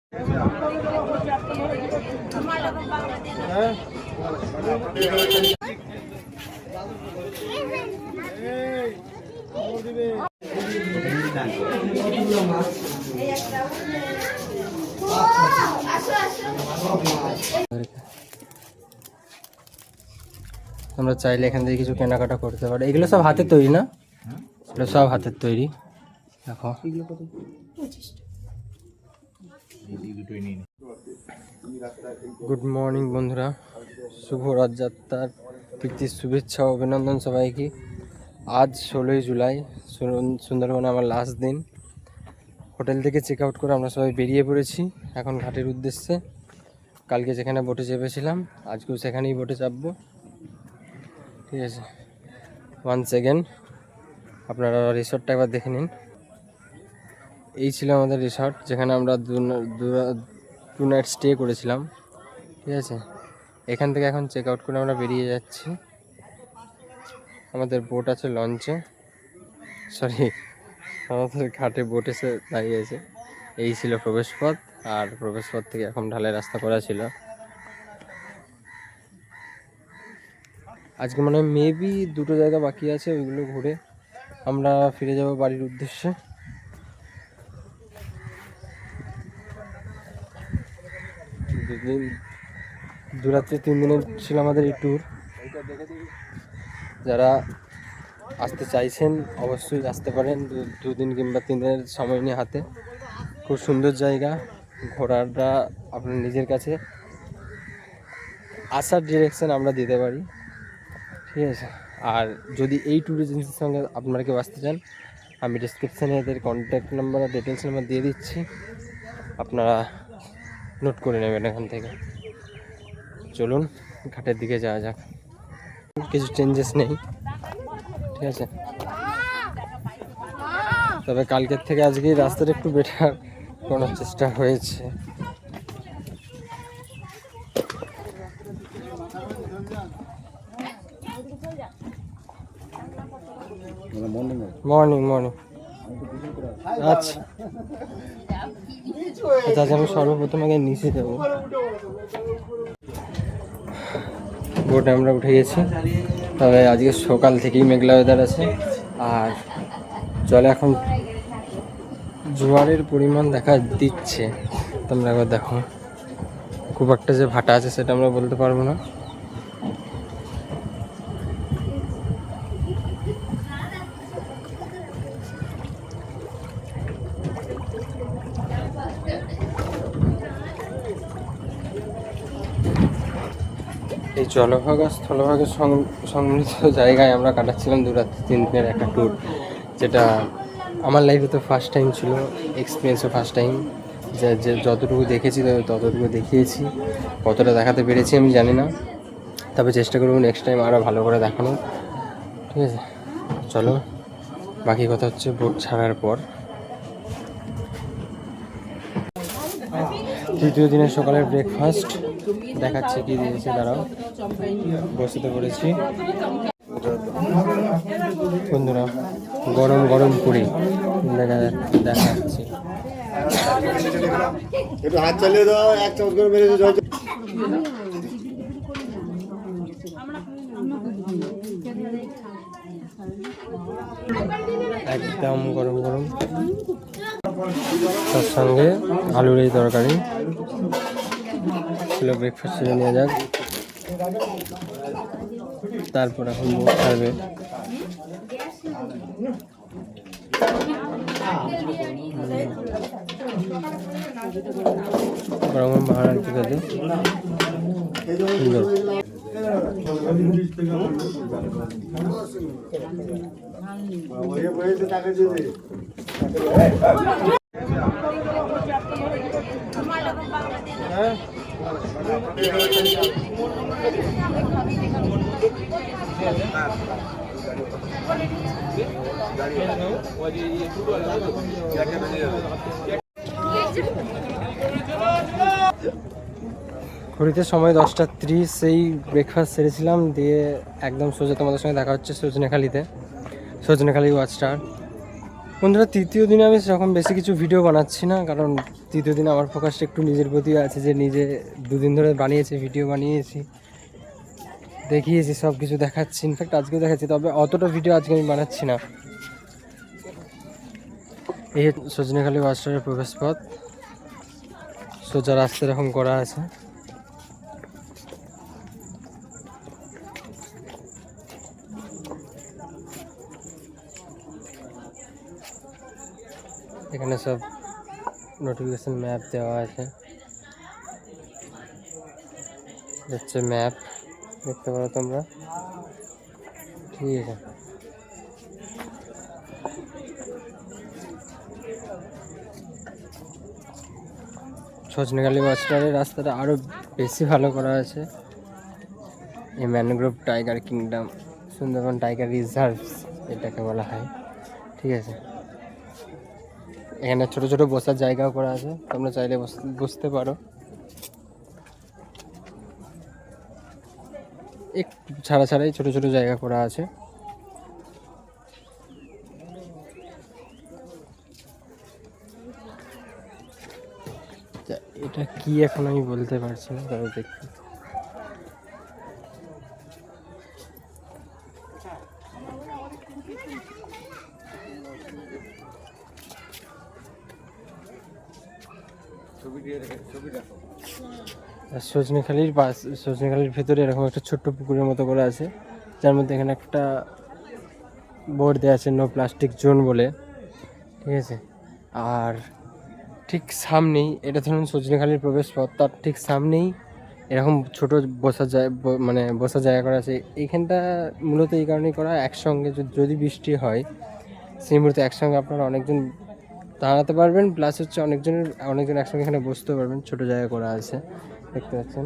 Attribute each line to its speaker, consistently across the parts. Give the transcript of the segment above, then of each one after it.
Speaker 1: আমরা চাইলে এখান থেকে কিছু কেনাকাটা করতে পারি। এগুলো সব হাতের তৈরি না? এগুলো সব হাতের তৈরি। দেখো গুড মর্নিং বন্ধুরা, শুভ রথযাত্রার প্রীতি শুভেচ্ছা ও অভিনন্দন সবাইকে। আজ 16ই জুলাই, সুন্দরবনে আমার লাস্ট দিন। হোটেল থেকে চেক আউট করে আমরা সবাই বেরিয়ে পড়েছি এখন ঘাটের উদ্দেশ্যে। কালকে যেখানে বোটে চেপেছিলাম আজকেও সেখানেই বোটে চাপবো, ঠিক আছে। ওয়ান সেকেন্ড আপনারা রিসর্টটা একবার দেখে নিন। এই ছিল আমাদের রিসর্ট, যেখানে আমরা টু নাইট স্টে করেছিলাম, ঠিক আছে। এখান থেকে এখন চেক আউট করে আমরা বেরিয়ে যাচ্ছি। আমাদের বোট আছে লঞ্চে, সরি আমাদের ঘাটে বোট এসে দাঁড়িয়েছে। এই ছিল প্রবেশপথ, আর প্রবেশপথ থেকে এখন ঢালাই রাস্তা করা ছিল। আজকে মানে মেবি দুটো জায়গা বাকি আছে, ওইগুলো ঘুরে আমরা ফিরে যাব বাড়ির উদ্দেশ্যে। দু রাত্রি 3 দিনের ছিল আমাদের এই ট্যুর। যারা আসতে চাইছেন অবশ্যই আসতে পারেন, 2 দিন কিংবা 3 দিনের সময় নিয়ে হাতে। খুব সুন্দর জায়গা, ঘোরাটা আপনার নিজের কাছে, আসার ডিরেকশন আমরা দিতে পারি, ঠিক আছে। আর যদি এই ট্যুর এজেন্সির সঙ্গে আপনারা কেউ আসতে চান, আমি ডিসক্রিপশানে এদের কন্ট্যাক্ট নাম্বার আর ডিটেলস নাম্বার দিয়ে দিচ্ছি, আপনারা নোট করে নেবেন এখান থেকে। চলুন ঘাটের দিকে যাওয়া যাক। কিছু চেঞ্জেস নেই, ঠিক আছে। তবে কালকের থেকে আজকেই রাস্তাটা একটু বেটার করার চেষ্টা হয়েছে। Morning morning. আচ্ছা আচ্ছা, আমি সর্বপ্রথম আগে নিচে যাবো। বোটে আমরা উঠে গেছি, তবে আজকে সকাল থেকেই মেঘলা ওয়েদার আছে। আর জলে এখন জোয়ারের পরিমাণ দেখা দিচ্ছে, তোমরা একবার দেখো। খুব একটা যে ভাটা আছে সেটা আমরা বলতে পারবো না। এই জলভাগ আর স্থলভাগের সম্মিলিত জায়গায় আমরা কাটাচ্ছিলাম 2 রাত্রি 3 দিনের একটা ট্যুর, যেটা আমার লাইফে তো ফার্স্ট টাইম ছিল, এক্সপিরিয়েন্সও ফার্স্ট টাইম। যে যতটুকু দেখেছি ততটুকু দেখিয়েছি, কতটা দেখাতে পেরেছি আমি জানি না, তবে চেষ্টা করবো নেক্সট টাইম আরও ভালো করে দেখানো, ঠিক আছে। চলো বাকি কথা হচ্ছে বোট ছাড়ার পর। তৃতীয় দিনের সকালের ব্রেকফাস্ট দেখাচ্ছে কি দিয়েছে, দাঁড়াও। বসতে পড়েছি বন্ধুরা, গরম গরম পুরি দেখাচ্ছি।
Speaker 2: একটু হাত চালিয়ে দাও, এক চামচ করে মেরে দাও।
Speaker 1: একদম গরম গরম, তার সঙ্গে আলুর এই তরকারি ছিল। ব্রেকফাস্ট সেরে নেওয়া যাক, তারপর এখন বোট ছাড়বে। গরম গরম ভাড়া আনতে খেতে সুন্দর। ঘড়িতে সময় 10:30। সেই ব্রেকফাস্ট সেরেছিলাম, দিয়ে একদম সোজা তোমাদের সঙ্গে দেখা হচ্ছে সজনেখালিতে, সজনেখালি ওয়াচ টাওয়ার। বন্ধুরা, তৃতীয় দিনে আমি সেরকম বেশি কিছু ভিডিও বানাচ্ছি না, কারণ তৃতীয় দিন আমার ফোকাসটা একটু নিজের প্রতি আছে, যে নিজে দুদিন ধরে বানিয়েছি, ভিডিও বানিয়েছি, দেখিয়েছি, সব কিছু দেখাচ্ছি, ইনফ্যাক্ট আজকেও দেখাচ্ছি, তবে অতটা ভিডিও আজকে আমি বানাচ্ছি না। এই সজনেখালি বাস স্ট্যান্ডের প্রবেশ পথ, সোজা রাস্তা এরকম করা আছে। এখানে সব নোটিফিকেশন ম্যাপ দেওয়া আছে, হচ্ছে ম্যাপ দেখতে পারো তোমরা, ঠিক আছে। সজনেখালি বাস স্ট্যান্ডের রাস্তাটা আরও বেশি ভালো করা আছে। এই mangrove tiger kingdom, Sundarban tiger reserves এটাকে বলা হয়, ঠিক আছে। এখানে ছোট ছোট বসার জায়গাও করা আছে, তোমরা চাইলে বসতে পারো। একটু ছাড়া ছাড়াই ছোট ছোট জায়গা করা আছে। এটা কি এখন আমি বলতে পারছি না, তবে দেখি। সজনেখালির ভেতরে এরকম একটা ছোট্ট পুকুরের মতো করে আছে, যার মধ্যে এখানে একটা বোর্ড দেওয়া আছে নো প্লাস্টিক জোন বলে, ঠিক আছে। আর ঠিক সামনেই, এটা ধরুন সজনেখালির প্রবেশ পথ, তার ঠিক সামনেই এরকম ছোট বসার জায়গা, মানে বসার জায়গা করা আছে। এইখানটা মূলত এই কারণেই করা, একসঙ্গে যদি বৃষ্টি হয় সেই মুহূর্তে একসঙ্গে আপনারা অনেকজন দাঁড়াতে পারবেন, প্লাস হচ্ছে অনেকজন একসঙ্গে এখানে বসতে পারবেন। ছোট জায়গা করা আছে, দেখতে পাচ্ছেন,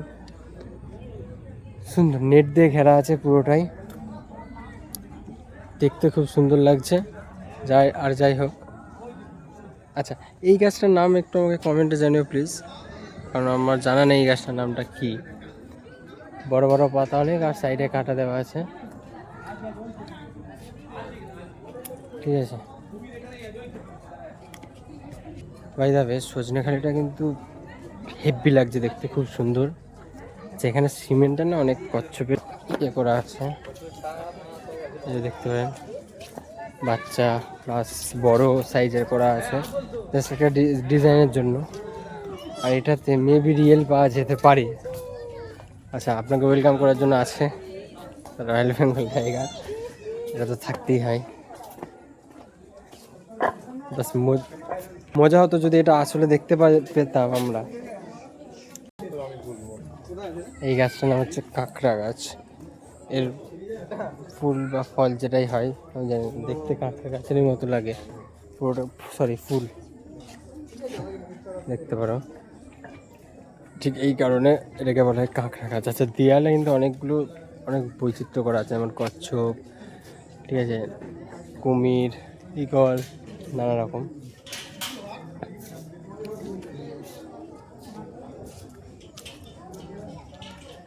Speaker 1: সুন্দর নেট দিয়ে ঘেরা আছে পুরোটাই, দেখতে খুব সুন্দর লাগছে। যাই হোক, আচ্ছা, এই গাছটার নাম একটু আমাকে কমেন্টে জানিও প্লিজ, কারণ আমার জানা নেই এই গাছটার নামটা কি। বড় বড় পাতা অনেক, আর সাইডে কাটা দেওয়া আছে, ঠিক আছে। বাই দা ওয়ে, সজনেখালিটা কিন্তু হেভি লাগছে দেখতে, খুব সুন্দর। যেখানে সিমেন্টটা না অনেক কচ্ছপের করা আছে, এই যে দেখতে পারেন, বাচ্চা প্লাস বড় সাইজের করা আছে, জাস্ট একটা ডিজাইনের জন্য। আর এটাতে মেবি রিয়েল পাওয়া যেতে পারে। আচ্ছা, আপনাকে ওয়েলকাম করার জন্য আছে রয়্যাল বেঙ্গল টাইগার, এটা তো থাকতেই হয়। বাস মজা হতো যদি এটা আসলে দেখতে পেতাম আমরা। এই গাছটার নাম হচ্ছে কাঁকড়া গাছ। এর ফুল বা ফল যেটাই হয় আমি জানি, দেখতে কাঁকড়া গাছেরই মতো লাগে পুরোটা, ফুল দেখতে পারো, ঠিক এই কারণে এটাকে বলা হয় কাঁকড়া গাছ। আচ্ছা, দেয়ালে কিন্তু অনেক বৈচিত্র্য করা আছে, যেমন কচ্ছপ, ঠিক আছে, কুমির, ঈগল, নানা রকম।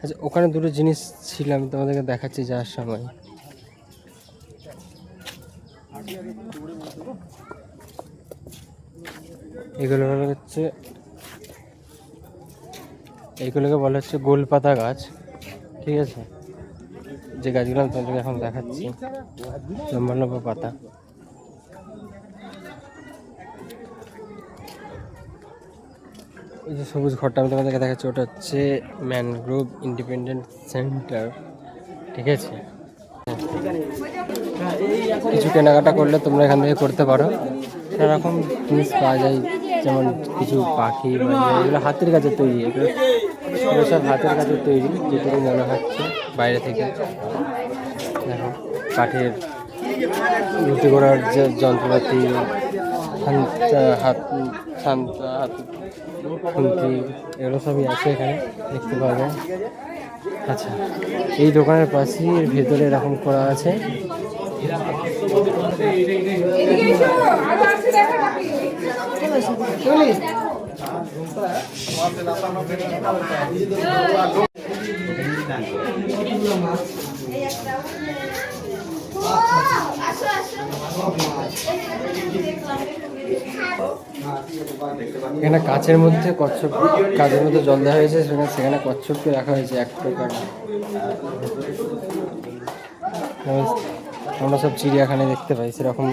Speaker 1: আচ্ছা, ওখানে দুটো জিনিস ছিল, আমি তোমাদেরকে দেখাচ্ছি যাওয়ার সময়। এইগুলোকে বলা হচ্ছে গোলপাতা গাছ, ঠিক আছে। যে গাছগুলো আমি তোমাদেরকে এখন দেখাচ্ছি, লম্বা লম্বা পাতা। ওই যে সবুজ ঘরটা আমি তোমাদেরকে দেখাচ্ছি, ওটা হচ্ছে ম্যানগ্রোভ ইন্ডিপেন্ডেন্ট সেন্টার, ঠিক আছে। কিছু কেনাকাটা করলে তোমরা এখান থেকে করতে পারো, নানারকম জিনিস পাওয়া যায়, যেমন কিছু পাখি, এগুলো হাতের কাছে তৈরি, এগুলো সব হাতের কাছে তৈরি, যেটুকু মনে হচ্ছে বাইরে থেকে। দেখো, কাঠের রুটি করার যে যন্ত্রপাতি, হাত খুন্তি, এগুলো সবই আছে এখানে, দেখতে পাবেন। আচ্ছা, এই দোকানের পাশেই এর ভেতরে এরকম করা আছে, এখানে কাচের মধ্যে কচ্ছপ, কাচের মধ্যে জল দেওয়া হয়েছে, সেখানে কচ্ছপকে রাখা হয়েছে এক প্রকার। আমরা সব চিড়িয়াখানায় দেখতে পাই সেরকম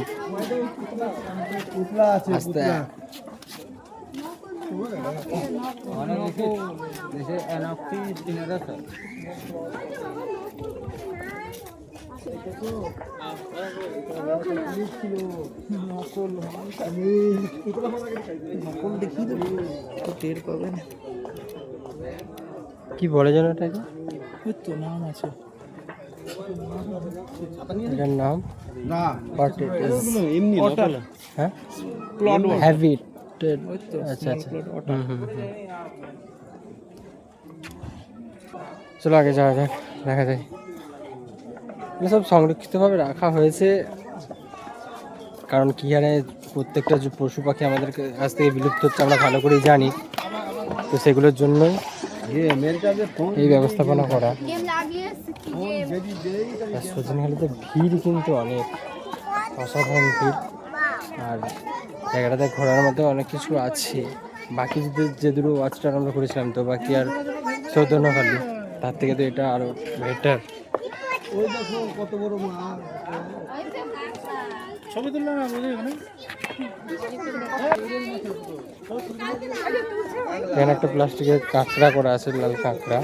Speaker 1: আস্তে। কি বলে যেন এটাকে? নাম আছে এটার নাম? হ্যাঁ, হ্যাবিটেড। আচ্ছা আচ্ছা, চলো আগে যাওয়া যাক, দেখা যায়। সব সংরক্ষিতভাবে রাখা হয়েছে, কারণ কি হারে প্রত্যেকটা যে পশু পাখি আমাদের কাছ থেকে বিলুপ্ত হচ্ছে আমরা ভালো করেই জানি, তো সেগুলোর জন্যই এই ব্যবস্থাপনা করা। সজনেখালিতে ভিড় কিন্তু অনেক, অসাধারণ ভিড়। আর জায়গাটাতে ঘোরার মতো অনেক কিছু আছে। বাকি যে দুটো ওয়াচ টাওয়ার আমরা করেছিলাম, তো বাকি আর সৌজন্যখালি, তার থেকে তো এটা আরো বেটার। কত বড় মাছ, ছবি তুললাম এখানে একটা প্লাস্টিকের কাঁকড়া করা আছে, লাল কাঁকড়া।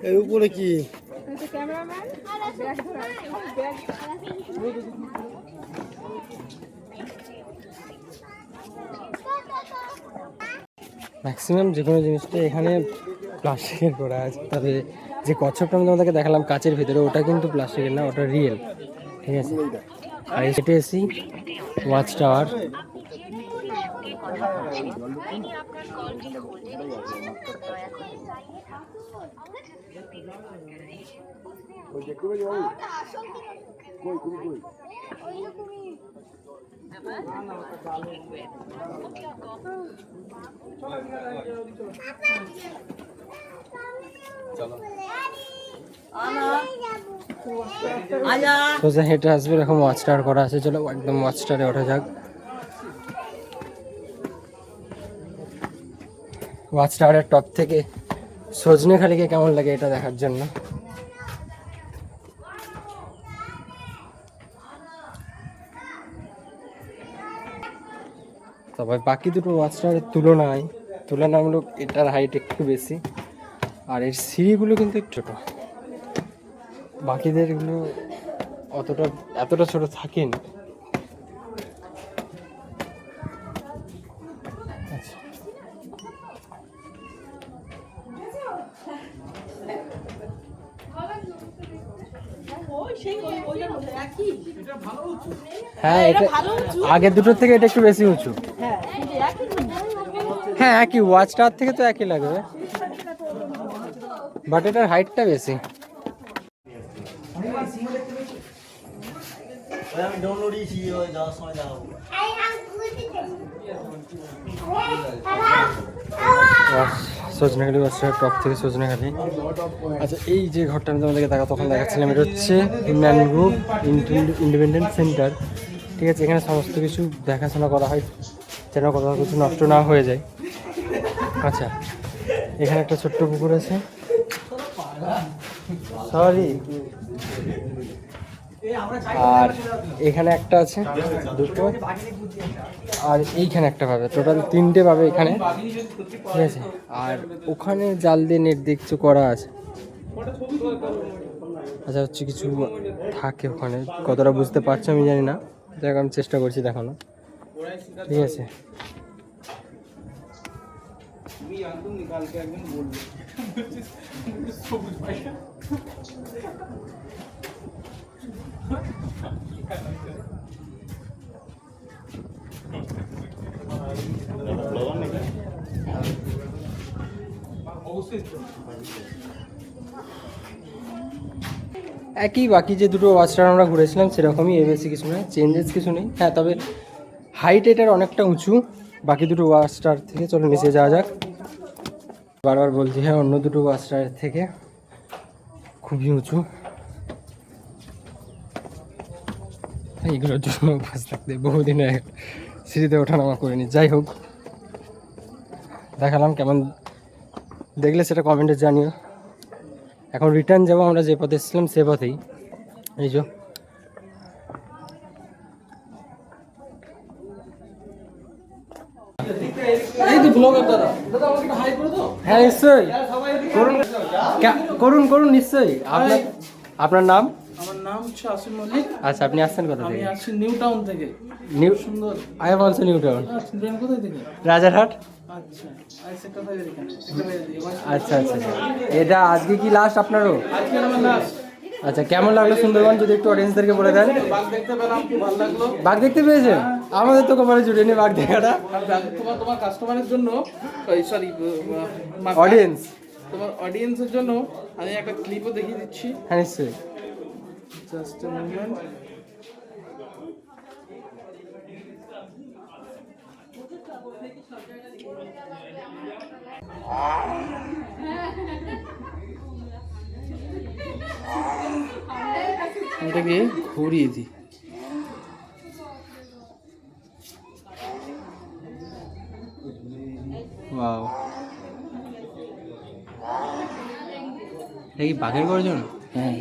Speaker 2: এর উপরে কি
Speaker 1: ম্যাক্সিমাম যে কোনো জিনিসটা এখানে প্লাস্টিকের করা আছে। তবে যে কচ্ছপটা আমি তোমাদেরকে দেখালাম কাচের ভিতরে, ওটা কিন্তু প্লাস্টিকের না, ওটা রিয়েল, ঠিক আছে। আর এসে এসি ওয়াচ টাওয়ার। সোজা হেঁটে আসবে, এরকম ওয়াচ টাওয়ার করা আছে। চলো একদম ওয়াচ টাওয়ারে ওঠা যাক। ওয়াচ টাওয়ারের টপ থেকে সজনেখালিকে কেমন লাগে এটা দেখার জন্য। তবে বাকি দুটো ওয়াচ টাওয়ারের তুলনামূলক এটার হাইট একটু বেশি, আর এর সিঁড়িগুলো কিন্তু একটু ছোটো। বাকিদের এগুলো এতটা ছোট থাকেনি। হ্যাঁ, এটা আগের দুটোর থেকে এটা একটু বেশি উঁচু। হ্যাঁ, একই ওয়াচ টাওয়ার থেকে তো একই লাগবে, বাট এটার হাইটটা বেশি। সজনেখালি বাসটার টপ থেকে সজনেখালি। আচ্ছা, এই যে ঘরটা আমি তোমাদেরকে তখন দেখাচ্ছিলাম, এটা হচ্ছে ম্যানগ্রোভ ইন্ডিপেন্ডেন্ট সেন্টার, ঠিক আছে। এখানে সমস্ত কিছু দেখাশোনা করা হয় যেন কোথাও কিছু নষ্ট না হয়ে যায়। আচ্ছা, এখানে একটা ছোট্ট পুকুর আছে, সরি, আর এখানে একটা আছে, দুটো, আর এইখানে একটা পাবে, টোটাল 3টে পাবে এখানে, ঠিক আছে। আর ওখানে জাল দিয়ে নেট দিয়ে কিছু করা আছে। আচ্ছা, হচ্ছে কিছু থাকে ওখানে, কতটা বুঝতে পারছো আমি জানি না, দেখ আমি চেষ্টা করছি দেখানো, ঠিক আছে। একই, বাকি যে দুটো ওয়াচ টাওয়ার আমরা ঘুরেছিলাম সেরকমই, এর বেশি কিছু নয়, চেঞ্জেস কিছু নেই। হ্যাঁ, তবে হাইট এটার অনেকটা উঁচু বাকি দুটো ওয়াচ টাওয়ার থেকে। চলো নিচে যাওয়া যাক। বারবার বলছি হ্যাঁ, অন্য দুটো বাস রাইড থেকে খুবই উঁচু, এইগুলোর জন্য বাস থাকতে বহুদিন সিঁড়িতে ওঠানামা করিনি। যাই হোক, দেখালাম কেমন দেখলে সেটা কমেন্টে জানিও। এখন রিটার্ন যাবো আমরা যে পথে এসেছিলাম সে পথেই। এই যে হ্যাঁ নিশ্চয়ই করুন, করুন করুন নিশ্চয়ই। আপনার নাম?
Speaker 3: আমার নাম হচ্ছে আসিম মল্লিক।
Speaker 1: আচ্ছা, আপনি আসছেন কোথা
Speaker 3: আমি
Speaker 1: থেকে?
Speaker 3: আসছি নিউ টাউন থেকে।
Speaker 1: নিউ
Speaker 3: সুন্দর।
Speaker 1: I am also new town.
Speaker 3: Children কোথায় থেকে?
Speaker 1: রাজারহাট।
Speaker 3: আচ্ছা, আই সেক্টর 5 এর এখানে। সেক্টর 5 এর
Speaker 1: আচ্ছা আচ্ছা আচ্ছা। এটা আজকে কি লাস্ট আপনারও?
Speaker 3: আজকে আমার লাস্ট।
Speaker 1: আচ্ছা, কেমন লাগলো সুন্দরবন যদি একটু অডিয়েন্সদেরকে বলে দেন?
Speaker 3: বাঘ দেখতে পেলাম, খুব ভালো লাগলো।
Speaker 1: বাঘ দেখতে পেয়েছেন? আমাদের তো কপালে জুটেনি বাঘ দেখাটা।
Speaker 3: তোমার কাস্টমারের জন্য, সরি
Speaker 1: অডিয়েন্স,
Speaker 3: তোমার অডিয়েন্সের জন্য আমি একটা ক্লিপও দেখিয়ে দিচ্ছি।
Speaker 1: হ্যাঁ নিশ্চয়ই।
Speaker 3: Just a moment. এটাকে ঘুরিয়ে দিই।
Speaker 1: ওয়াও, এটা কি বাঘের গর্জন?
Speaker 3: হ্যাঁ,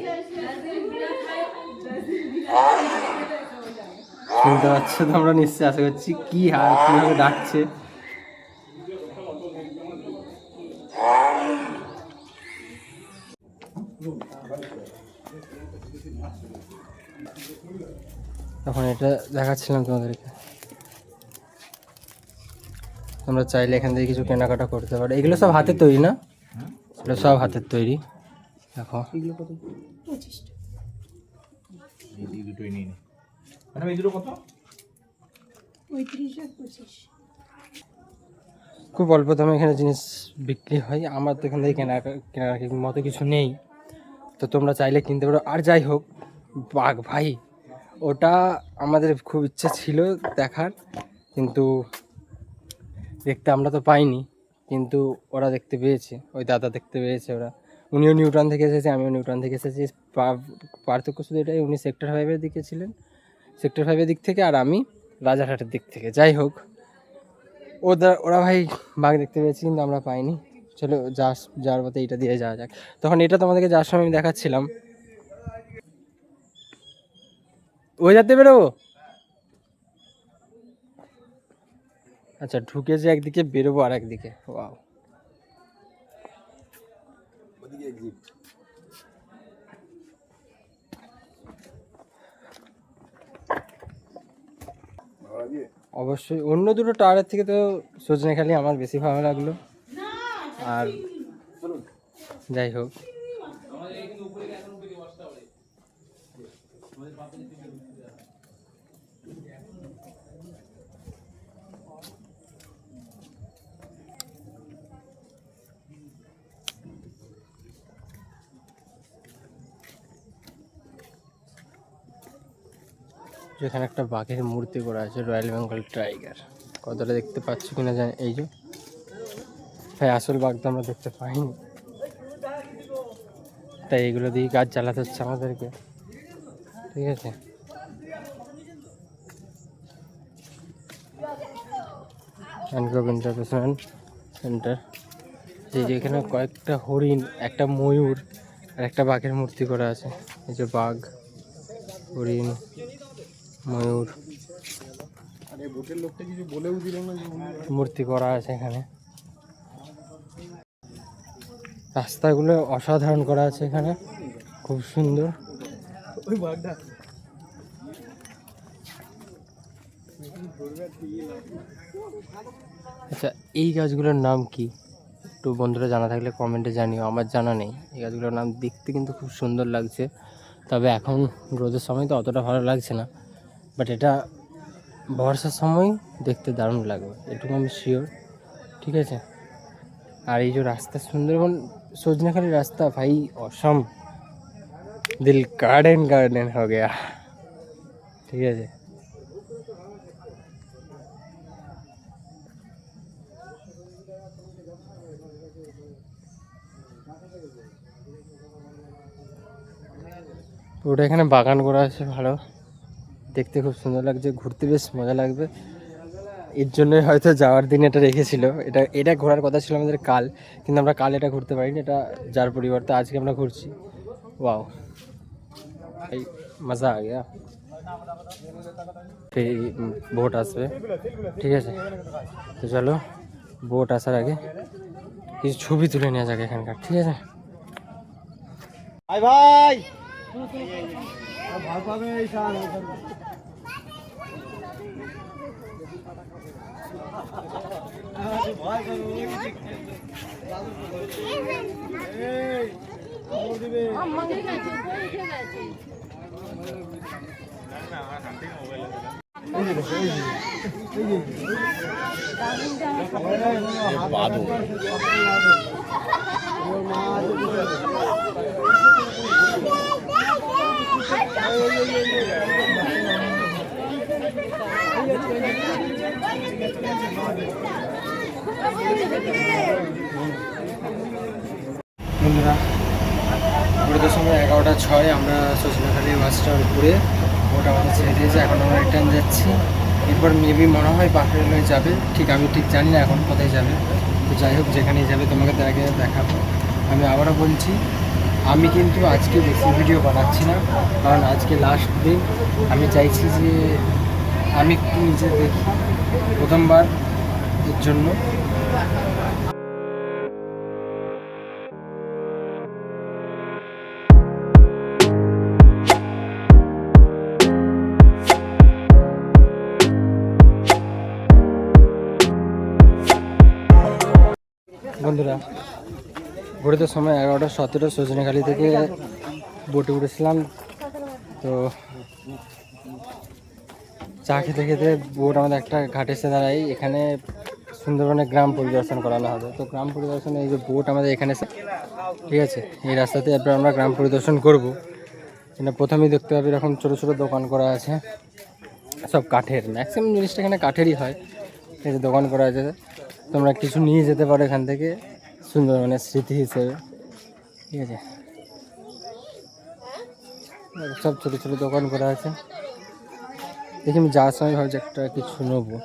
Speaker 1: শুনতে পাচ্ছ তো আমরা নিশ্চয়ই, আশা করছি। কি হার কিভাবে ডাকছে। তখন এটা দেখাচ্ছিলাম তোমাদেরকে। তোমরা চাইলে এখান থেকে কিছু কেনাকাটা করতে পারো। এগুলো সব হাতের তৈরি না? এগুলো সব হাতের তৈরি। দেখো
Speaker 3: এগুলো কত?
Speaker 1: খুব অল্প দামে এখানে জিনিস বিক্রি হয়। আমার তো এখান থেকে কেনার মতো কিছু নেই, তো তোমরা চাইলে কিনতে পারো। আর যাই হোক, বাঘ ভাই, ওটা আমাদের খুব ইচ্ছে ছিল দেখার, কিন্তু দেখতে আমরা তো পাইনি, কিন্তু ওরা দেখতে পেয়েছে, ওই দাদা দেখতে পেয়েছে। উনিও নিউটাউন থেকে এসেছে, আমিও নিউটাউন থেকে এসেছি। পার্থক্য শুধু এটাই, উনি সেক্টর 5-এর দিকে ছিলেন, সেক্টর 5-এর দিক থেকে, আর আমি রাজারহাটের দিক থেকে। যাই হোক, ওরা ভাই বাঘ দেখতে পেয়েছি, কিন্তু আমরা পাইনি। চলো যাওয়ার পথে এটা দিয়ে যাওয়া যাক। তখন এটা তোমাদেরকে যাওয়ার সময় আমি দেখাচ্ছিলাম। ওই যাতে বেরোবো? আচ্ছা, ঢুকেছে একদিকে, বেরোবো আর একদিকে। ওয়াও, অবশ্যই অন্য দুটো টাওয়ারের থেকে তো সজনেখালি আমার বেশি ভালো লাগলো। আর যাই হোক, যেখানে একটা বাঘের মূর্তি করা আছে, রয়্যাল বেঙ্গল টাইগার। কতটা দেখতে পাচ্ছ কিনা জানি। এই যে ভাই, আসল বাঘ তো আমরা দেখতে পাইনি, তাই এগুলো দিয়ে কাজ চালাতে হচ্ছে আমাদেরকে। ঠিক আছে, হ্যান্ডক্রাফ ইন্টারন্যাশনাল সেন্টার। এই যে এখানে কয়েকটা হরিণ, একটা ময়ূর আর একটা বাঘের মূর্তি করা আছে। এই যে বাঘ, হরিণ, ময়ূর মূর্তি করা আছে এখানে। রাস্তাগুলো অসাধারণ করা আছে এখানে, খুব সুন্দর। আচ্ছা, এই গাছগুলোর নাম কি একটু বন্ধুরা জানা থাকলে কমেন্টে জানিও, আমার জানা নেই। এই গাছগুলোর নাম দেখতে কিন্তু খুব সুন্দর লাগছে, তবে এখন রোদের সময় তো অতটা ভালো লাগছে না, বাট এটা বর্ষার সময় দেখতে দারুণ লাগবে, এটুকু আমি শিওর। ঠিক আছে, আর এই যে রাস্তা, সুন্দরবন সজনেখালি রাস্তা ভাই অসম, দিল গার্ডেন গার্ডেন হয়ে গেয়া। ঠিক আছে, ওটা এখানে বাগান করা আছে ভালো, দেখতে খুব সুন্দর লাগছে, ঘুরতে বেশ মজা লাগবে। এর জন্যই হয়তো যাওয়ার দিন এটা রেখেছিল। এটা এটা ঘোরার কথা ছিল আমাদের কাল, কিন্তু আমরা কাল এটা ঘুরতে পারিনি, এটা যার পরিবর্তে আজকে আমরা ঘুরছি। ওয়াও, এই মজা আ গিয়া। ফেরি বোট আসবে, ঠিক আছে, তো চলো বোট আসার আগে কিছু ছবি তুলে নেওয়া যাক এখানকার, ঠিক আছে।
Speaker 2: ভাই ভাই ভয় পাবে এই সার ভয়
Speaker 1: বন্ধুরা, ঘুরতে সময় 11:06 আমরা সজনেখালি বাসটার উপরে ওটা আমাদের ছেড়ে দিয়েছে। এখন আমরা রিটার্ন যাচ্ছি। এরপর মেবি মনে হয় পাহাড়ে যাবে, আমি ঠিক জানি না এখন কোথায় যাবে। তো যাই হোক, যেখানেই যাবে তোমাকে তার আগে দেখাবো। আমি আবারও বলছি, আমি কিন্তু আজকে বেশি ভিডিও বানাচ্ছি না, কারণ আজকে লাস্ট দিন। আমি চাইছি যে আমি একটু নিজে দেখি প্রথমবার, এর জন্য। বন্ধুরা, ঘুরতে সময় 11:17 সজনেখালি থেকে বোটে উঠেছিলাম। তো চা খেতে খেতে বোট আমাদের একটা ঘাটে এসে দাঁড়াই। এখানে সুন্দরবনের গ্রাম পরিদর্শন করানো হবে। তো গ্রাম পরিদর্শনে এই যে বোট আমাদের এখানে, ঠিক আছে, এই রাস্তাতে এরপর আমরা গ্রাম পরিদর্শন করব। এখানে প্রথমেই দেখতে পাবি এরকম ছোটো ছোটো দোকান করা আছে, সব কাঠের, ম্যাক্সিমাম জিনিসটা এখানে কাঠেরই হয়। এই যে দোকান করা আছে, তোমরা কিছু নিয়ে যেতে পারো এখান থেকে সুন্দরবনের স্মৃতি হিসেবে, ঠিক আছে। সব ছোটো ছোটো দোকান করা আছে। দেখি আমি যাওয়ার সময় ভাবছি একটা কিছু নেবো।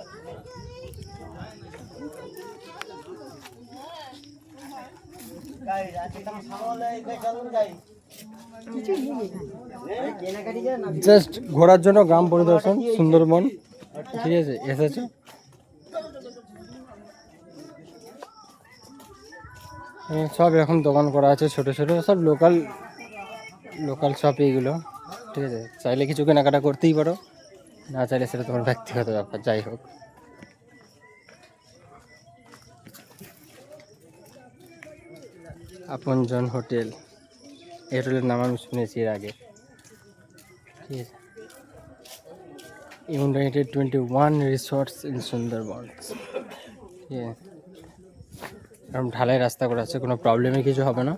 Speaker 1: জাস্ট ঘোরার জন্য গ্রাম পরিদর্শন সুন্দরবন, ঠিক আছে, এসেছে। সব এরকম দোকান করা আছে ছোট ছোট, সব লোকাল শপ এইগুলো, ঠিক আছে। চাইলে কিছু কেনাকাটা করতেই পারো, না চাইলে সেটা তোমার ব্যক্তিগত ব্যাপার। যাই হোক, আপনজন হোটেল, এই হোটেলের নাম আমি শুনেছি এর আগে, ঠিক আছে। ইউনাইটেড 21 রিসোর্টস ইন সুন্দরবন, ঠিক আছে। কারণ ঢালাই রাস্তা করা আছে, কোনো প্রবলেমই কিছু হবে না।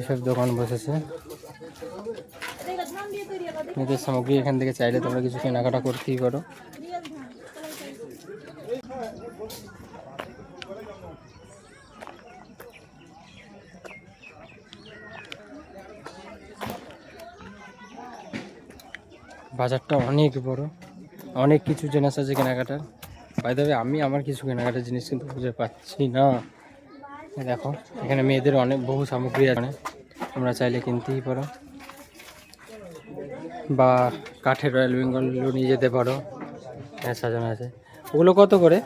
Speaker 1: এসব দোকান বসেছে, নিজের সামগ্রী এখান থেকে চাইলে তোমরা কিছু কেনাকাটা করতেই পারো। বাজারটা অনেক বড়, অনেক কিছু জিনিস আছে কেনাকাটার। বাই দ্য ওয়ে, আমি আমার কিছু কেনাকাটার জিনিস কিন্তু খুঁজে পাচ্ছি না। দেখো, এখানে মেয়েদের অনেক বহু সামগ্রী আছে, তোমরা চাইলে কিনতেই পারো, বা কাঠের রয়্যাল বেঙ্গলও নিয়ে যেতে পারো, হ্যাঁ সাজানো আছে। ওগুলো কত করে?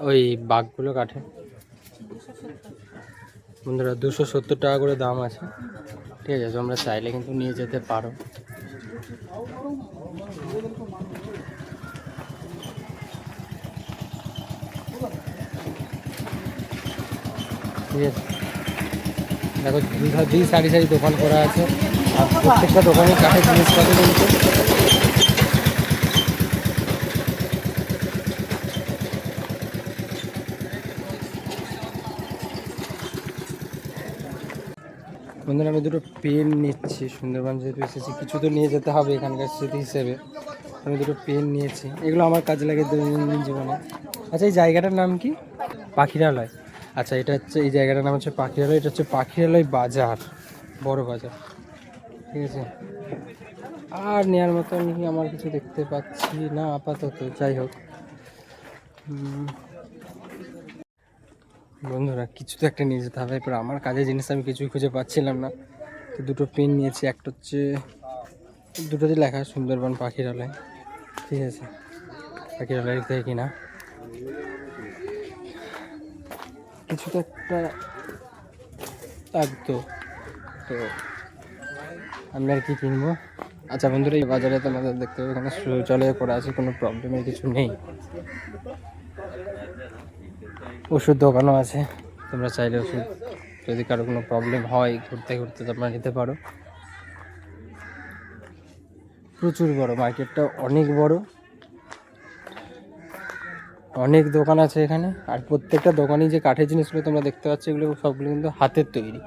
Speaker 1: ওই বাঘগুলো কাঠে বন্ধুরা 270 টাকা করে দাম আছে, ঠিক আছে। তোমরা চাইলে কিন্তু নিয়ে যেতে পারো। ঠিক আছে, দেখো দুই সারি সারি দোকান করা আছে, আর প্রত্যেকটা দোকানে কাঠের জিনিসপত্র কিন্তু। বন্ধুরা আমি দুটো পেন নিচ্ছি, সুন্দরবন যেহেতু এসেছি কিছু তো নিয়ে যেতে হবে এখানকার স্মৃতি হিসেবে। আমি দুটো পেন নিয়েছি, এগুলো আমার কাজে লাগে দৈনন্দিন জীবনে। আচ্ছা এই জায়গাটার নাম কি? পাখিরালয়। আচ্ছা এটা হচ্ছে, এই জায়গাটার নাম হচ্ছে পাখিরালয়। এটা হচ্ছে পাখিরালয় বাজার, বড় বাজার, ঠিক আছে। আর নেওয়ার মতো আমি আমার কিছু দেখতে পাচ্ছি না আপাতত। যাই হোক বন্ধুরা, কিছু তো একটা নিয়ে যেতে হবে। এরপর আমার কাজের জিনিস আমি কিছুই খুঁজে পাচ্ছিলাম না, তো দুটো পেন নিয়েছি। একটা হচ্ছে, দুটোতে লেখা সুন্দরবন পাখিরালয়, ঠিক আছে। পাখিরালয় থেকে কিনা কিছু তো একটা লাগতো, তো আমি আর কি কিনবো। আচ্ছা বন্ধুরা, এই বাজারে তোমাদের দেখতে হবে এখানে শৌচালয় করা আছে, কোনো প্রবলেমের কিছু নেই। ওষুধ দোকানও আছে, তোমরা চাইলে ওষুধ যদি কারো কোনো প্রবলেম হয় ঘুরতে ঘুরতে তোমরা নিতে পারো। প্রচুর বড় মার্কেটটা, অনেক বড়, অনেক দোকান আছে এখানে। আর প্রত্যেকটা দোকানেই যে কাঠের জিনিসগুলো তোমরা দেখতে পাচ্ছ এগুলো সবগুলো কিন্তু হাতের তৈরি,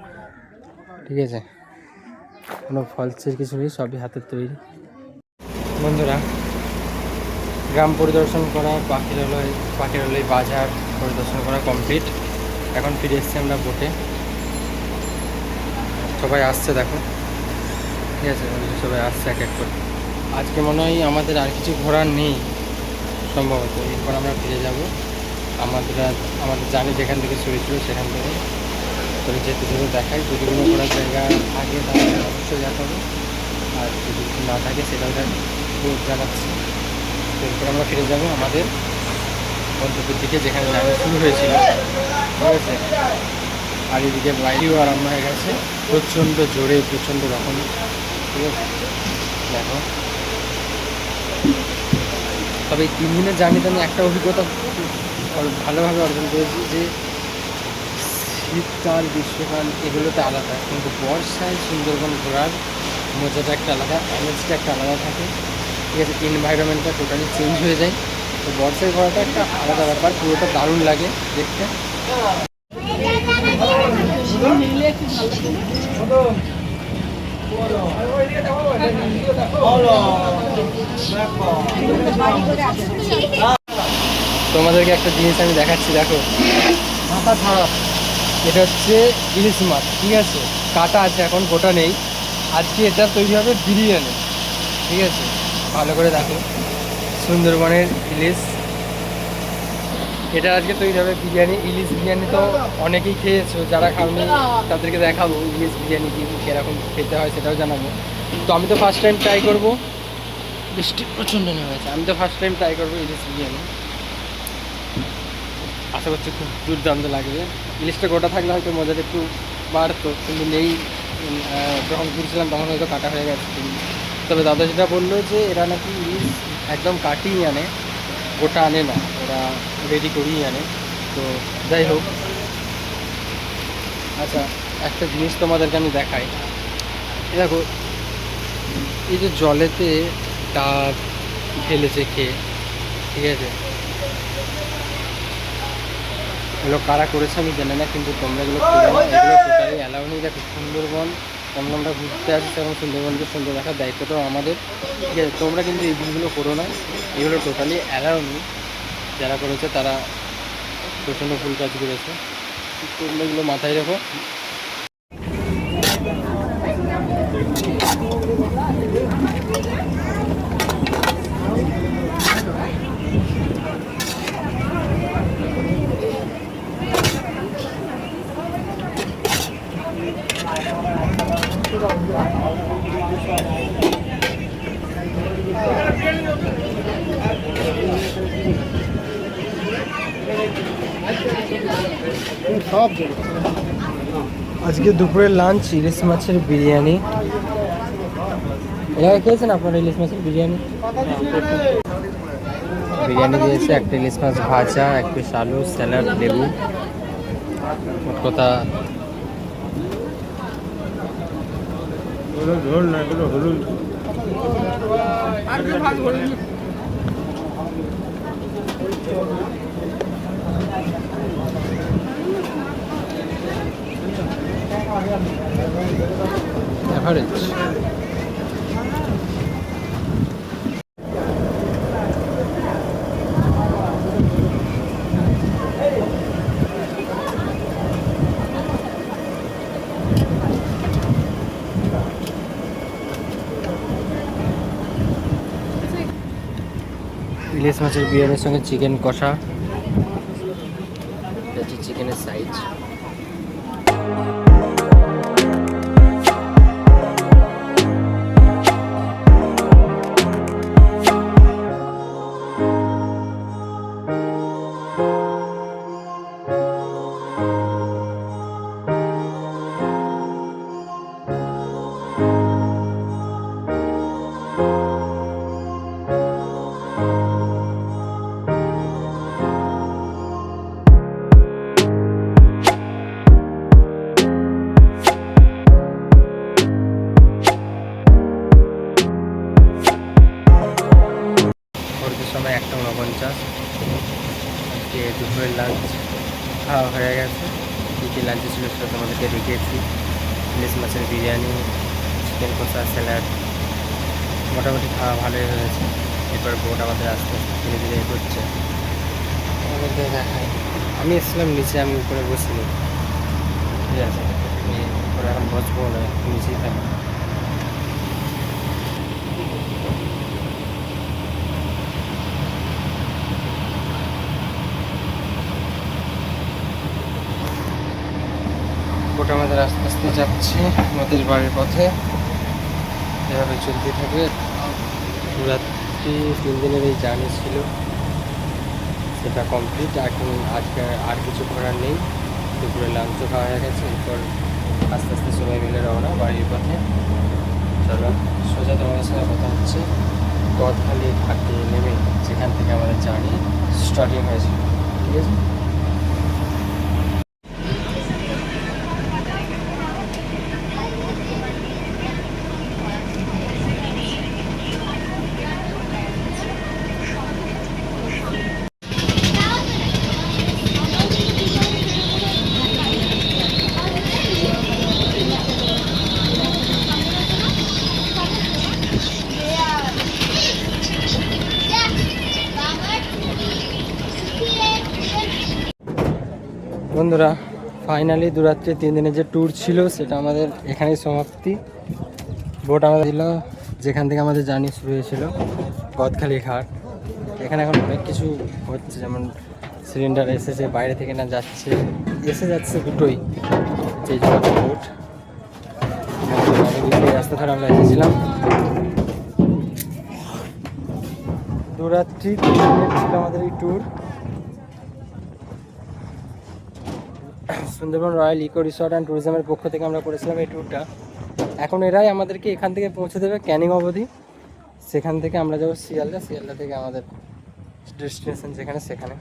Speaker 1: ঠিক আছে। কোনো ফলসের কিছু নেই, সবই হাতের তৈরি। বন্ধুরা, গ্রাম পরিদর্শন করা, পাখিরালয় বাজার পরিদর্শন করা কমপ্লিট। এখন ফিরে এসেছি আমরা বোটে। সবাই আসছে দেখো, ঠিক আছে, সবাই আসছে এক এক করে। আজকে মনে হয় আমাদের আর কিছু ঘোরার নেই সম্ভবত। এরপর আমরা ফিরে যাব আমাদের জানি যেখান থেকে শুরু ছিল সেখান থেকে। তবে যেতে যেতে দেখাই, যদি কোনো ঘোরার জায়গা থাকে তাহলে অবশ্যই দেখাবো, আর যদি না থাকে সেটাও জানাচ্ছি। এরপর আমরা ফিরে যাব আমাদের গন্তব্যের দিকে, যেখানে জার্নি শুরু হয়েছিল, ঠিক আছে। আর এদিকে বাইরেও আরম্ভ হয়ে গেছে প্রচণ্ড জোরে, প্রচণ্ড রকম, ঠিক আছে। দেখো, তবে এই 3 দিনের জার্নিতে আমি একটা অভিজ্ঞতা ভালোভাবে অর্জন করেছি, যে শীতকাল গ্রীষ্মকাল এগুলোতে আলাদা, কিন্তু বর্ষায় সুন্দরবন ঘোরার মজাটা একটা আলাদা, এনার্জিটা একটা আলাদা থাকে, ঠিক আছে। এনভায়রনমেন্টটা টোটালি চেঞ্জ হয়ে যায়। তো বর্ষায় ঘোরাটা একটা আলাদা ব্যাপার, পুরোটা দারুণ লাগে দেখতে। তোমাদেরকে একটা জিনিস আমি দেখাচ্ছি, দেখো, মাথা খারাপ। এটা হচ্ছে ইলিশ মাছ, ঠিক আছে। কাটা আছে, এখন গোটা নেই। আজকে এটা তৈরি হবে বিরিয়ানি, ঠিক আছে। ভালো করে দেখো, সুন্দরবনের ইলিশ, এটা আজকে তৈরি হবে বিরিয়ানি। ইলিশ বিরিয়ানি তো অনেকেই খেয়েছো, যারা খাওনি তাদেরকে দেখাবো ইলিশ বিরিয়ানি কীরকম খেতে হয় সেটাও জানাবো। তো আমি তো ফার্স্ট টাইম ট্রাই করবো। বৃষ্টি প্রচণ্ড নেমে গেছে। আমি তো ফার্স্ট টাইম ট্রাই করবো ইলিশ বিরিয়ানি, আশা করছি খুব দুর্দান্ত লাগবে। ইলিশটা গোটা থাকলে হয়তো মজাটা একটু বাড়তো, কিন্তু নেই। যখন ঘুরছিলাম তখন হয়তো কাটা হয়ে গেছে। তবে দাদা যেটা বললো যে এরা নাকি ইলিশ একদম কাটিয়ে আনে, গোটা আনে না, ওরা রেডি করিয়ে আনে। তো যাই হোক, আচ্ছা একটা জিনিস তোমাদেরকে আমি দেখাই। দেখো, এই যে জলেতে ডাব ঢেলেছে খেয়ে, ঠিক আছে। এগুলো কারা করেছে আমি জানি না, কিন্তু তোমরা এগুলো করো না, এগুলো টোটালি অ্যালাউ নেই। দেখো, সুন্দরবন আমরা ঘুরতে আসছি এবং সুন্দরবনকে সুন্দর রাখার দায়িত্বটাও আমাদের, ঠিক আছে। তোমরা কিন্তু এই জিনিসগুলো করো না, এগুলো টোটালি অ্যালাউ নেই। যারা করেছে তারা প্রচণ্ড ভুল কাজ করেছে, তোমরা এগুলো মাথায় রেখো। আজকে দুপুরের লাঞ্চ ইলিশ মাছের বিরিয়ানি। এর আগে খেয়েছেন আপনারা ইলিশ মাছের বিরিয়ানি? বিরিয়ানি দিয়েছে, একটা ইলিশ মাছ ভাজা, এক পিস আলু, স্যালাড, লেবু। মোট কথা
Speaker 2: ঝোল না, এগুলো হলুদ।
Speaker 1: অ্যাভারেজ। ইলিশ মাছের বিরিয়ানির সঙ্গে চিকেন কষা, এটা হচ্ছে চিকেনের সাইজ। সময় 1:49। আজকে দুপুরের লাঞ্চ খাওয়া হয়ে গেছে। কী কী লাঞ্চে ছিল সেটা তোমাদেরকে দেখিয়েছি। ইলিশ মাছের বিরিয়ানি, চিকেন কষা, স্যালাড, মোটামুটি খাওয়া ভালোই হয়েছে। এরপর বোট আমাদের আস্তে আস্তে ধীরে ধীরে এগোচ্ছে। আমাদেরকে দেখায় আমি এসেছিলাম নিচে, আমি উপরে বসিনি, ঠিক আছে। আমি উপরে এখন বসবো না, নিচেই থাকবো। বোট আমাদের আস্তে আস্তে যাচ্ছে নদীর বাড়ির পথে, এভাবে চলতে থাকে। রাত্রি 3 দিনের এই জার্নি ছিল, সেটা কমপ্লিট। এখন আজকে আর কিছু করার নেই। দুপুরে লাঞ্চও খাওয়া হয়ে গেছে। এরপর আস্তে আস্তে সবাই মিলে রওনা বাড়ির পথে। চলো সোজা তোমাদের সঙ্গে কথা হচ্ছে গদখালি ঘাটে নেমে, যেখান থেকে আমাদের জার্নি স্টার্টিং হয়েছিল, ঠিক আছে। বন্ধুরা, ফাইনালি দুরাত্রি 3 দিনের যে ট্যুর ছিল সেটা আমাদের এখানেই সমাপ্তি। বোট আমাদের দিল যেখান থেকে আমাদের জার্নি শুরু হয়েছিল, গদখালি ঘাট। এখানে এখন অনেক কিছু হচ্ছে, যেমন সিলিন্ডার এসেছে, বাইরে থেকে না যাচ্ছে, এসে যাচ্ছে দুটোই, যেই জন্য বোট। এই রাস্তা ধরে আমরা এসেছিলাম। দুরাত্রি 3 দিনের ছিল আমাদের এই tour. Sundarban royal eco resort and ট্যুরিজমের পক্ষ থেকে আমরা করেছিলাম এই ট্যুরটা। এখন এরাই আমাদেরকে এখান থেকে পৌঁছে দেবে ক্যানিং অবধি। সেখান থেকে আমরা যাবো শিয়ালদা, শিয়ালদা থেকে আমাদের ডেস্টিনেশন যেখানে সেখানে।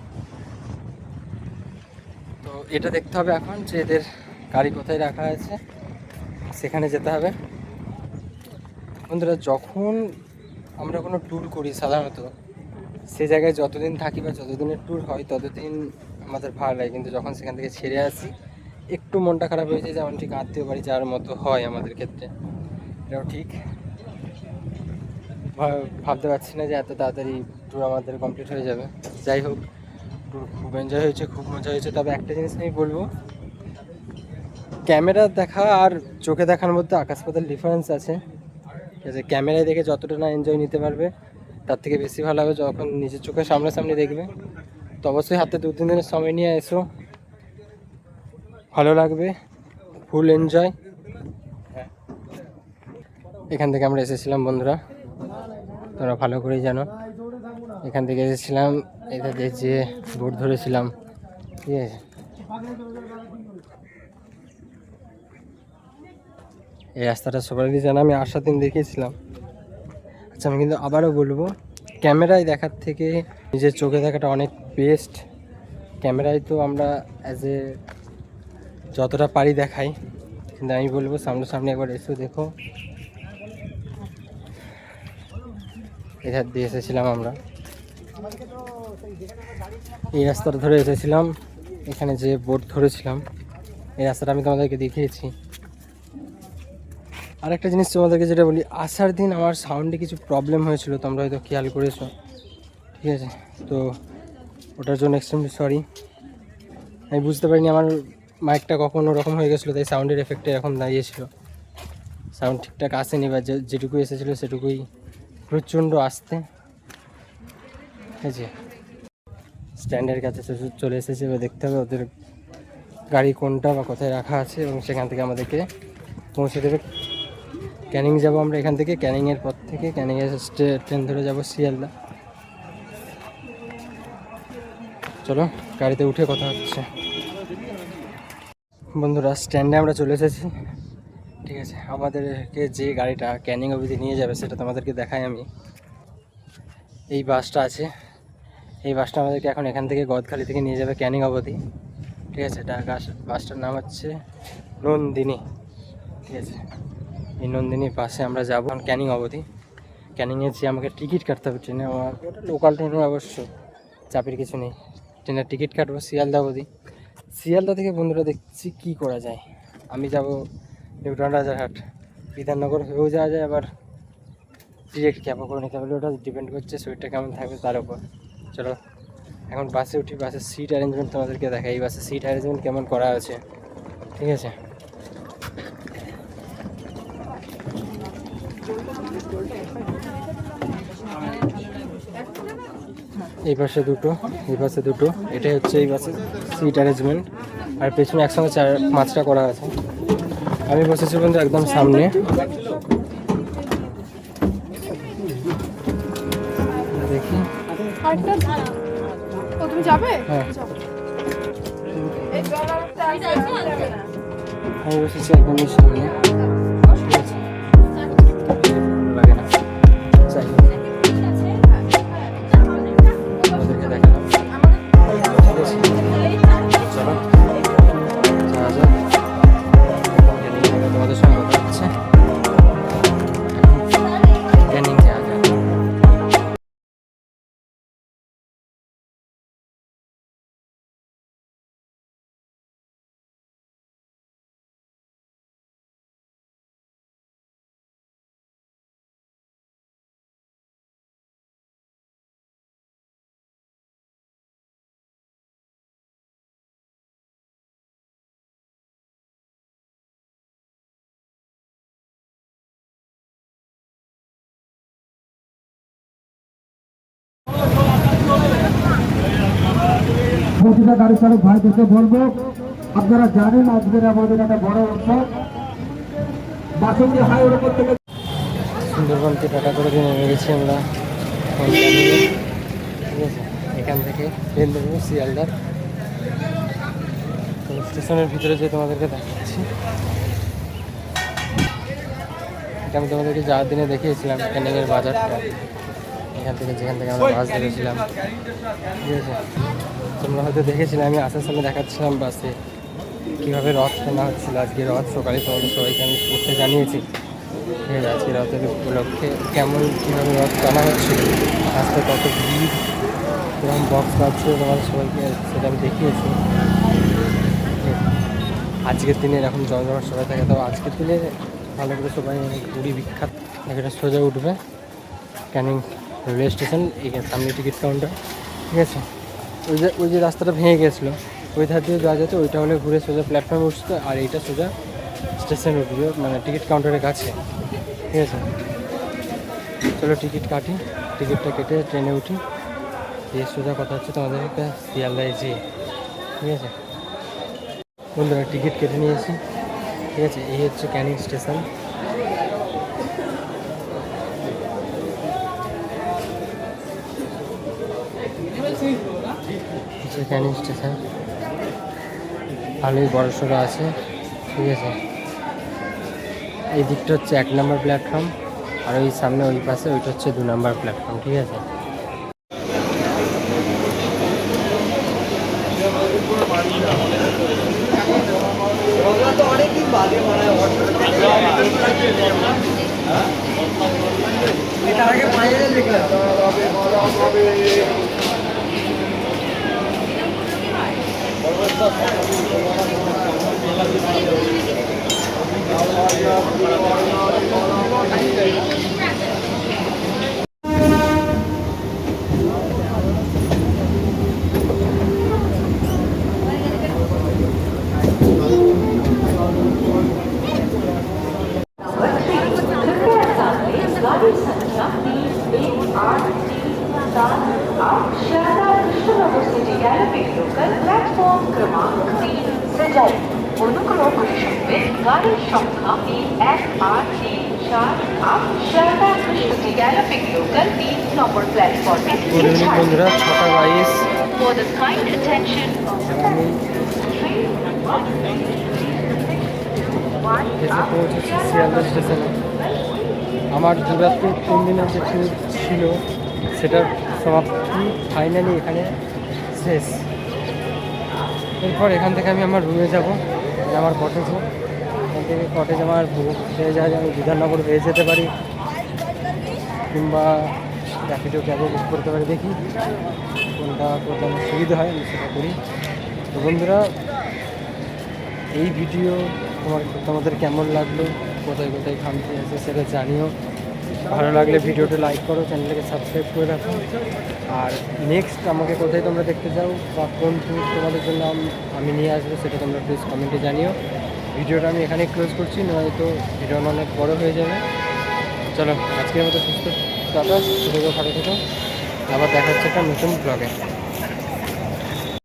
Speaker 1: তো এটা দেখতে হবে এখন যে এদের গাড়ি কোথায় রাখা আছে, সেখানে যেতে হবে। বন্ধুরা, যখন আমরা কোনো ট্যুর করি সাধারণত সে জায়গায় যতদিন থাকি বা যতদিনের ট্যুর হয় ততদিন আমাদের ভালো লাগে, কিন্তু যখন সেখান থেকে ছেড়ে আসি একটু মনটা খারাপ হয়ে যায়, যেমন ঠিক আত্মীয় বাড়ি যাওয়ার মতো হয় আমাদের ক্ষেত্রে। এটাও ঠিক, ভাবতে পারছি না যে এত তাড়াতাড়ি ট্যুর আমাদের কমপ্লিট হয়ে যাবে। যাই হোক, ট্যুর খুব এনজয় হয়েছে, খুব মজা হয়েছে। তবে একটা জিনিস আমি বলবো, ক্যামেরা দেখা আর চোখে দেখার মধ্যে আকাশ পাতাল ডিফারেন্স আছে, ঠিক আছে। ক্যামেরায় দেখে যতটা না এনজয় নিতে পারবে তার থেকে বেশি ভালো হবে যখন নিজের চোখের সামনাসামনি দেখবে। তো অবশ্যই হাতে 2-3 দিনের সময় নিয়ে এসো, ভালো লাগবে, ফুল এনজয়। এখান থেকে আমরা এসেছিলাম বন্ধুরা, তোমরা ভালো করেই জানো। এখান থেকে এসেছিলাম, এদের যে বোট ধরেছিলাম, ঠিক আছে। এই রাস্তাটা সবারই জানা, আমি আসার দিন দেখিয়েছিলাম। আচ্ছা, আমি কিন্তু আবারও বলবো, ক্যামেরায় দেখার থেকে নিজের চোখে দেখাটা অনেক বেস্ট। ক্যামেরায় তো আমরা যতটা পারি দেখাই, কিন্তু আমি বলবো সামনাসামনি একবার এসে দেখো। এধার দিয়ে এসেছিলাম আমরা, এই রাস্তাটা ধরে এসেছিলাম। এখানে যে বোট ধরেছিলাম এই রাস্তাটা আমি তোমাদেরকে দেখিয়েছি। আরেকটা জিনিস তোমাদেরকে যেটা বলি, আসার দিন আমার সাউন্ডে কিছু প্রবলেম হয়েছিল, তোমরা হয়তো খেয়াল করেছো, ঠিক আছে? তো ওটার জন্য এক্সট্রিমলি সরি। আমি বুঝতে পারিনি আমার মাইকটা কখন ওরকম হয়ে গেছিলো, তাই সাউন্ডের এফেক্টে এখন দাঁড়িয়েছিল। সাউন্ড ঠিকঠাক আসেনি, বা যেটুকু এসেছিলো সেটুকুই প্রচণ্ড আসতে। ঠিক আছে, স্ট্যান্ডের কাছে চলে এসেছে, এবার দেখতে হবে ওদের গাড়ি কোনটা বা কোথায় রাখা আছে, এবং সেখান থেকে আমাদেরকে পৌঁছে দেবে। ক্যানিং যাব আমরা এখান থেকে, ক্যানিংয়ের পর থেকে ক্যানিংয়ের ট্রেন ধরে যাব শিয়ালদা। চলো গাড়িতে উঠে কথা হচ্ছে। বন্ধুরা স্ট্যান্ডে আমরা চলে এসেছি, ঠিক আছে? আমাদেরকে যে গাড়িটা ক্যানিং অবধি নিয়ে যাবে সেটা তোমাদেরকে দেখাই আমি। এই বাসটা আছে, এই বাসটা আমাদেরকে এখন এখান থেকে গদখালি থেকে নিয়ে যাবে ক্যানিং অবধি, ঠিক আছে? বাসটার নাম হচ্ছে নন্দিনী, ঠিক আছে? এই নন্দিনীর বাসে আমরা যাবো ক্যানিং অবধি। ক্যানিংয়ে যে আমাকে টিকিট কাটতে হবে ট্রেনে, আমার ওটা লোকাল ট্রেনে অবশ্য, চাপের কিছু নেই। ট্রেনের টিকিট কাটবো শিয়ালদা অবধি। শিয়ালদা থেকে বন্ধুরা দেখছি কী করা যায়। আমি যাব নিউটন রাজারহাট, বিধাননগর হয়েও যাওয়া যায়, আবার ডিরেক্ট ক্যাবও করে নিতে হবে। ওটা ডিপেন্ড করছে শরীরটা কেমন থাকবে তার উপর। চলো এখন বাসে উঠি, বাসের সিট অ্যারেঞ্জমেন্ট তোমাদেরকে দেখাই। এই বাসের সিট অ্যারেঞ্জমেন্ট কেমন করা আছে, ঠিক আছে? এই পাশে দুটো, এই পাশে দুটো, এটাই হচ্ছে এই বাসের সিট অ্যারেঞ্জমেন্ট। আর পেছনে একসঙ্গে 4-5টা করা আছে। আমি বসেছি বন্ধু একদম সামনে। দেখি
Speaker 4: তুমি যাবে?
Speaker 1: হ্যাঁ, আমি বসেছি একদমই সামনে, ঠিক আছে? লাগে না, যাই হোক ওদেরকে দেখালাম, ঠিক আছে? চলো যাওয়া যাক, তোমাদের সঙ্গে কথা হচ্ছে, ক্যানিং যাওয়া যাক।
Speaker 2: প্রতিটা গাড়ি চালক ভাইদেরকে বলবো, আপনারা জানেন আজকের আমাদের একটা বড় উৎসব বাসন্তী হাইওয়ের উপর থেকে।
Speaker 1: সুন্দরবনকে টাটা করে দিয়ে নেমে গেছি আমরা ক্যানিংয়ে, ঠিক আছে? এখান থেকে ট্রেন ধরবো শিয়ালদার। তো স্টেশনের ভিতরে যে তোমাদেরকে দেখাচ্ছি, এটা আমি তোমাদেরকে যাওয়ার দিনে দেখিয়েছিলাম ক্যানিংয়ের বাজারটা, এখান থেকে যেখান থেকে আমরা বাস ধরেছিলাম, ঠিক আছে? তোমরা হয়তো দেখেছিলে আমি আসার সময় দেখাচ্ছিলাম বাসে কীভাবে রথ টানা হচ্ছিলো। আজকে রথ সকালে তোমাদের সবাইকে আমি করতে জানিয়েছি, ঠিক আছে? আজকে রথের উপলক্ষে কেমন কীভাবে রথ টানা হচ্ছিল, রাস্তায় কত ভিড়, এরকম বক্স বাজছিল তোমাদের সবাইকে, সেটা আমি দেখিয়েছি। আজকের দিনে এরকম জমজমাট সবাই থাকে, তো আজকের দিনে ভালো করে সবাই পুরী বিখ্যাত। এখানে সোজা উঠবে ক্যানিং রেলওয়ে স্টেশন, এখানে সামনে টিকিট কাউন্টার, ঠিক আছে? ওই যে রাস্তাটা ভেঙে গেছিলো ওই ধার দিয়ে যাওয়া যেত, ওইটা হলে ঘুরে সোজা প্ল্যাটফর্মে উঠতো, আর এইটা সোজা স্টেশন উঠবে, মানে টিকিট কাউন্টারের কাছে, ঠিক আছে? চলো টিকিট কাটি, টিকিটটা কেটে ট্রেনে উঠি, এই সোজা কথা হচ্ছে তোমাদের একটা শিয়ালদায় যেয়ে, ঠিক আছে? বন্ধুরা টিকিট কেটে নিয়েছি, ঠিক আছে? এই হচ্ছে ক্যানিং স্টেশন। ক্যানিং স্টেশন ভালোই বড়সড় আছে, ঠিক আছে? এই দিকটা হচ্ছে 1 নম্বর প্ল্যাটফর্ম, আর ওই সামনে ওই পাশে ওইটা হচ্ছে 2 নম্বর প্ল্যাটফর্ম, ঠিক আছে?
Speaker 4: গাড়ির সংখ্যা PF8348 শিয়ালদা কৃষ্ণজি গ্যালাপিং লোকাল 3 নম্বর প্ল্যাটফর্মে
Speaker 1: গুড ইভিনিং বন্ধুরা, 6:22।
Speaker 4: For the kind attention of
Speaker 1: আমি এসে পৌঁছেছি শিয়ালদা স্টেশনে। আমার দূরাত্ম 3 দিনের যে ট্যুর ছিল সেটার সমাপ্তি ফাইনালি এখানে শেষ। এরপর এখান থেকে আমি আমার রুমে যাব, আমার কটেজে। এখান থেকে কটেজ আমার বুক হয়ে যায়, আমি বিধাননগর হয়ে যেতে পারি কিংবা র্যাপিডো ক্যাবও বুক করতে পারি। দেখি কোনটা করতে আমার সুবিধা হয়, আমি সেটা করি। তো বন্ধুরা, এই ভিডিও তোমাদের কেমন লাগলো, কোথায় কোথায় খামতি আছে সেটা জানিও। ভালো লাগলে ভিডিওটা লাইক করো, চ্যানেলটাকে সাবস্ক্রাইব করে রাখো। আর নেক্সট আমাকে কোথায় তোমরা দেখতে চাও বা কোন ট্যুর তোমাদের জন্য আমি নিয়ে আসবো সেটা তোমরা প্লিজ কমেন্টে জানিও। ভিডিওটা আমি এখানে ক্লোজ করছি, নয়তো ভিডিওটা অনেক বড় হয়ে যাবে। চলো আজকের মতো সুস্থ টাটা, ভালো থেকো। আবার দেখা হচ্ছে একটা নতুন ব্লগে।